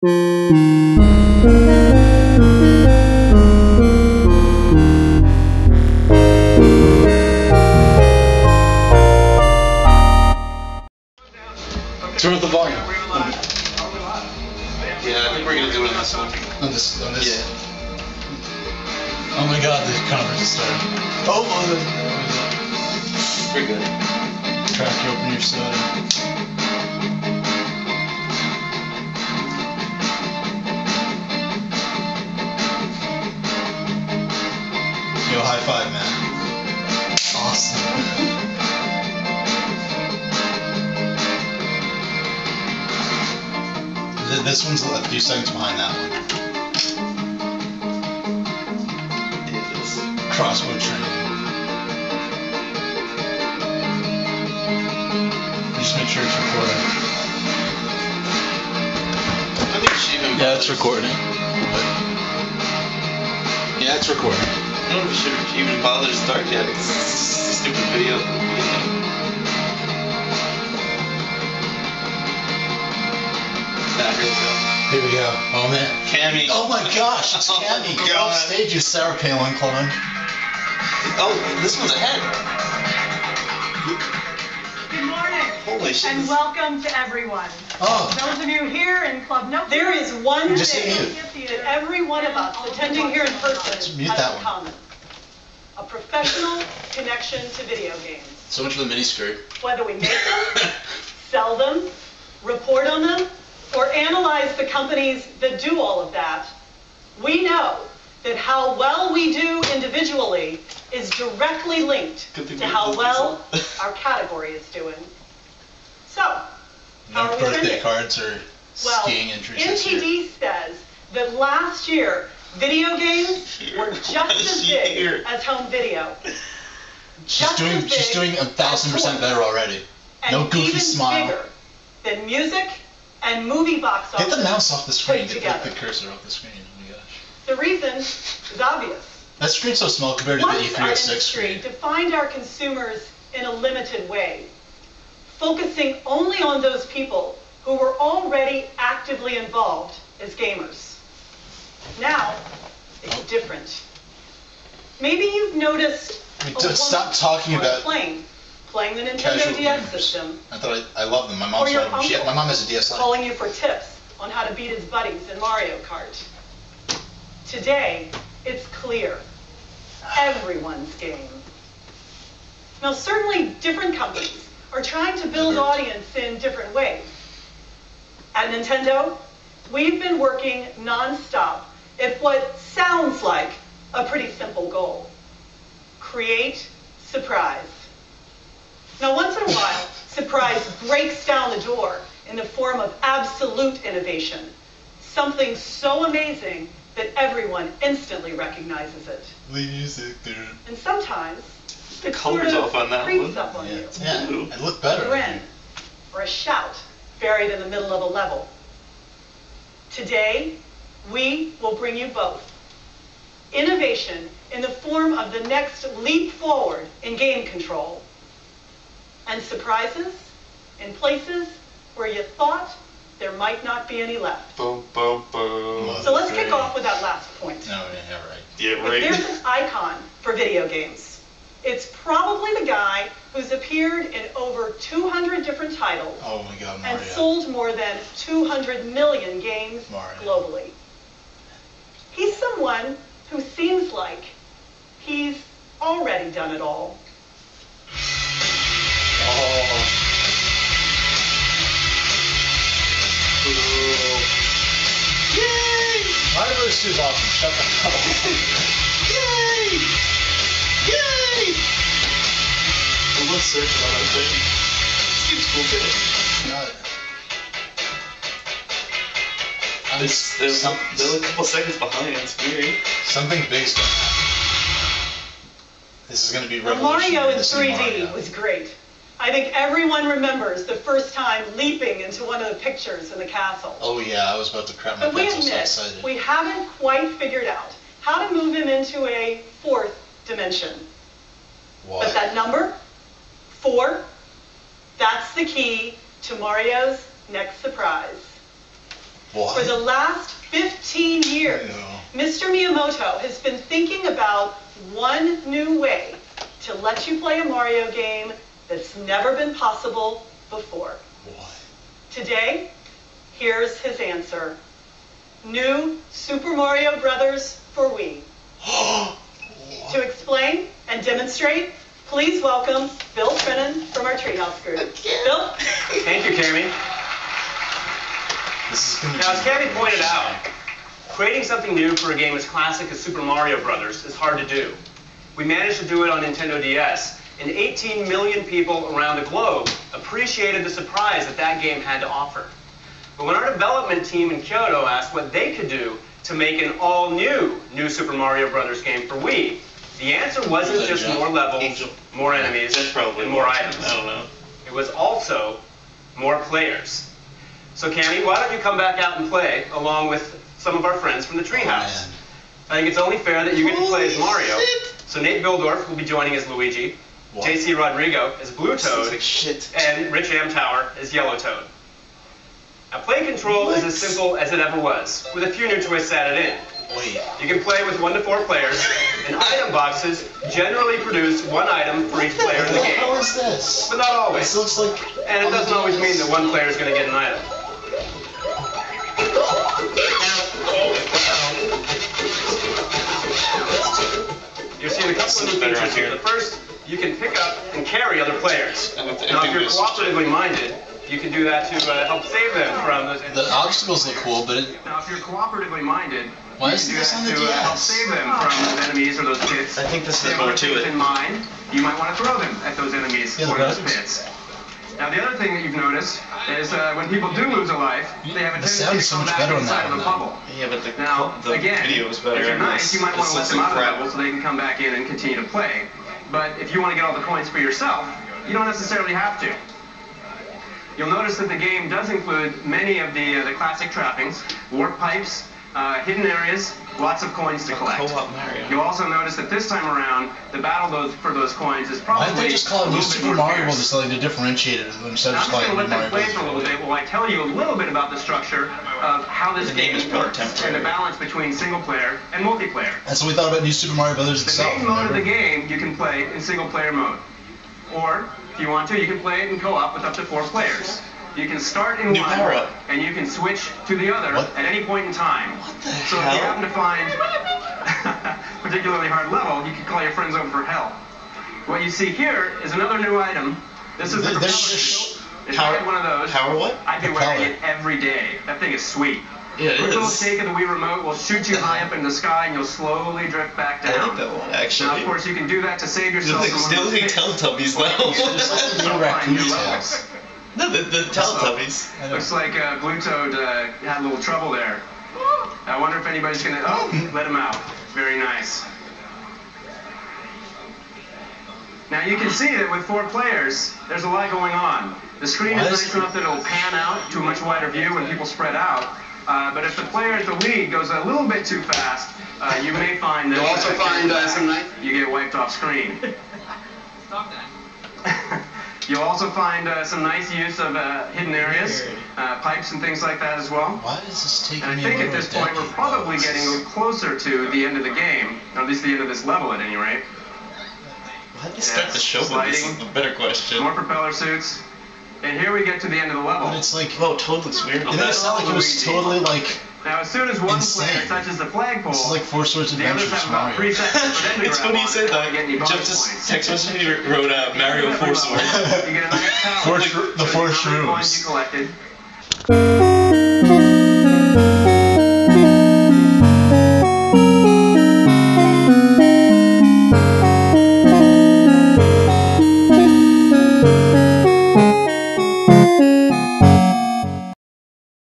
Turn up the volume. Yeah, I think we're gonna do it on this one. On this? Yeah. Oh my god, the conference is starting. Oh, we're good. Crack open your soda. Yo, high five, man. Awesome. This one's a few seconds behind that one. Crossbow training. Just make sure it's recording. I think she even. Yeah, it's recording. Yeah, it's recording. I don't know if we should even bother to start yet. It's a stupid video. Here we go. Oh man. Cammie. Oh my gosh, it's Oh Cammie. my Go God. off stage, is Sarah Palin Clement. Oh, this one's ahead. Good morning. Holy shit. And welcome to everyone. Oh. Those of you here in Club Note, there is one Just hit thing that every one of us attending here in person Mute has that in one. common. A professional connection to video games. So much for the miniskirt. Whether we make them, sell them, report on them, or analyze the companies that do all of that, we know that how well we do individually is directly linked to how well our category is doing. So, how No are we birthday trending? cards or Well, skiing entries this year. NPD says that last year, video games were just as big as home video. She's doing 1,000% better already. And No goofy even smile. bigger than music and movie box office. Get the mouse off the screen. put Get together. the cursor off the screen. Oh my gosh. The reason is obvious. That screen's so small compared to the Once our E306 industry screen. defined our consumers in a limited way, focusing only on those people who were already actively involved as gamers. Now, it's different. Maybe you've noticed a Stop talking woman on a about plane playing the Nintendo casual DS gamers. system, I thought I love them. My or mom's your one of them. uncle My mom has a DSi. calling you for tips on how to beat his buddies in Mario Kart. Today, it's clear. Everyone's game. Now, certainly different companies are trying to build audience in different ways. At Nintendo, we've been working nonstop at what sounds like a pretty simple goal. Create surprise. Now, once in a while, surprise breaks down the door in the form of absolute innovation, something so amazing that everyone instantly recognizes it. The music, dude. And sometimes The it color's sort of off on that creeps one. up on you. Yeah, Blue. it looked A better. grin or a shout buried in the middle of a level. Today, we will bring you both. Innovation in the form of the next leap forward in game control. And surprises in places where you thought there might not be any left. Boom, boom, boom. So let's kick off with that last point. No, yeah, right. Yeah, If there's right. an icon for video games, it's probably the guy who's appeared in over 200 different titles Oh my god, and Mario. sold more than 200 million games Mario. globally. He's someone who seems like he's already done it all. Oh. Yay! Mario Bros. 2 is awesome. Shut the hell up. Yay! Yay! I'm gonna search on that thing. Seems cool too. God. They're like a couple seconds behind. It's weird. Something big's gonna happen. This is gonna be The revolutionary. Mario in This is 3D Mario. was great. I think everyone remembers the first time leaping into one of the pictures in the castle. Oh yeah, I was about to crap my But we pants. I was so admit, excited. we haven't quite figured out how to move him into a fourth dimension. What? But that number, 4, that's the key to Mario's next surprise. For the last 15 years, Mr. Miyamoto has been thinking about one new way to let you play a Mario game that's never been possible before. What? Today, here's his answer. New Super Mario Brothers for Wii. To explain and demonstrate, please welcome Bill Trinan from our Treehouse group. Bill? Thank you, Cammie. Now, as Cammie pointed out, creating something new for a game as classic as Super Mario Brothers is hard to do. We managed to do it on Nintendo DS, and 18 million people around the globe appreciated the surprise that that game had to offer. But when our development team in Kyoto asked what they could do to make an all-new New Super Mario Brothers game for Wii, the answer wasn't just more levels, more enemies, and more items. I don't know. It was also more players. So Cammie, why don't you come back out and play along with some of our friends from the Treehouse? I think it's only fair that you get to play as Mario. So Nate Bildorf will be joining as Luigi, JC Rodrigo as Blue Toad, and Rich Amtower as Yellow Toad. Now, play control is as simple as it ever was, with a few new twists added in. You can play with 1 to 4 players, and item boxes generally produce 1 item for each player in the game. What the hell is this? But not always. This looks like... And it doesn't always mean that 1 player is going to get an item. You're seeing a couple of new features here. The first, you can pick up and carry other players. Now, if you're cooperatively minded, you can do that to help save them from those enemies. The obstacles look cool, but it... Now, if you're cooperatively minded, Why you isn't can do this that on the to help DS? save them from those enemies or those pits. I think this is If you more have to things it. in mind, you might want to throw them at those enemies Yeah, or the those graphics. pits. Now, the other thing that you've noticed is when people do lose a life, they have a The tendency sound to is so come much back better on inside that of the one, bubble. Yeah, but Now, the again, video is better. if you're in nice, this. you might want This to let looks them like out of the crap. bubble so they can come back in and continue to play. But if you want to get all the points for yourself, you don't necessarily have to. You'll notice that the game does include many of the classic trappings, warp pipes, hidden areas, lots of coins to collect. Co-op Mario. You'll also notice that this time around, the battle for those coins is Why probably didn't they just call it a New little bit Super more Mario fierce. Brothers so they to differentiate it instead of Now, just I'm just calling going it to let Mario that play Brothers? for a little bit while I tell you a little bit about the structure of how this The name game is probably works and temporary. the balance between single player and multiplayer. That's what we thought about New Super Mario Brothers The itself. main mode of the remember? game you can play in single player mode. Or, if you want to, you can play it in co-op with up to 4 players. You can start in New one, power-up. and you can switch to the other What? at any point in time. the So if hell? you happen to find a particularly hard level, you can call your friends over for help. What you see here is another new item. This is the There's- propeller. If I had one of those, Power what? I'd be wearing it every day. That thing is sweet. Yeah, it Quick little is. shake of the Wii remote will shoot you high up in the sky, and you'll slowly drift back I down. like that one, Now, actually. of course, you can do that to save yourself from one Still of those think pits. Teletubbies, Or you can though. just let Little yourself find new raccoon levels. tails. No, the Teletubbies. I know. Looks like Blue Toad had a little trouble there. I wonder if anybody's gonna. Oh, let him out. Very nice. Now you can see that with 4 players, there's a lot going on. The screen is nice enough that it'll pan out to a much wider view when people spread out. But if the player at the lead goes a little bit too fast, you may find that You'll also find some nice. you get wiped off screen. Stop that. You'll also find some nice use of hidden areas, pipes and things like that as well. Why is this taking And I me think a at this decade? point we're probably getting closer to the end of the game, or at least the end of this level at any rate. Why did they start the show with this? Is sliding. a better question. More propeller suits. And here we get to the end of the level. But it's like... Oh, Toad looks weird. It made it sound like it was Luigi. totally like... Now as soon as one Insane. player touches the flagpole, This is like 4 Swords the others Adventures have about Mario. 3 seconds for them to It's grab funny you on said before that. they get any Jeff bonus just points. text messaged me wrote Mario Every Force level, Word. You get a nice tower. The four Shows you how many shrooms. coins you collected.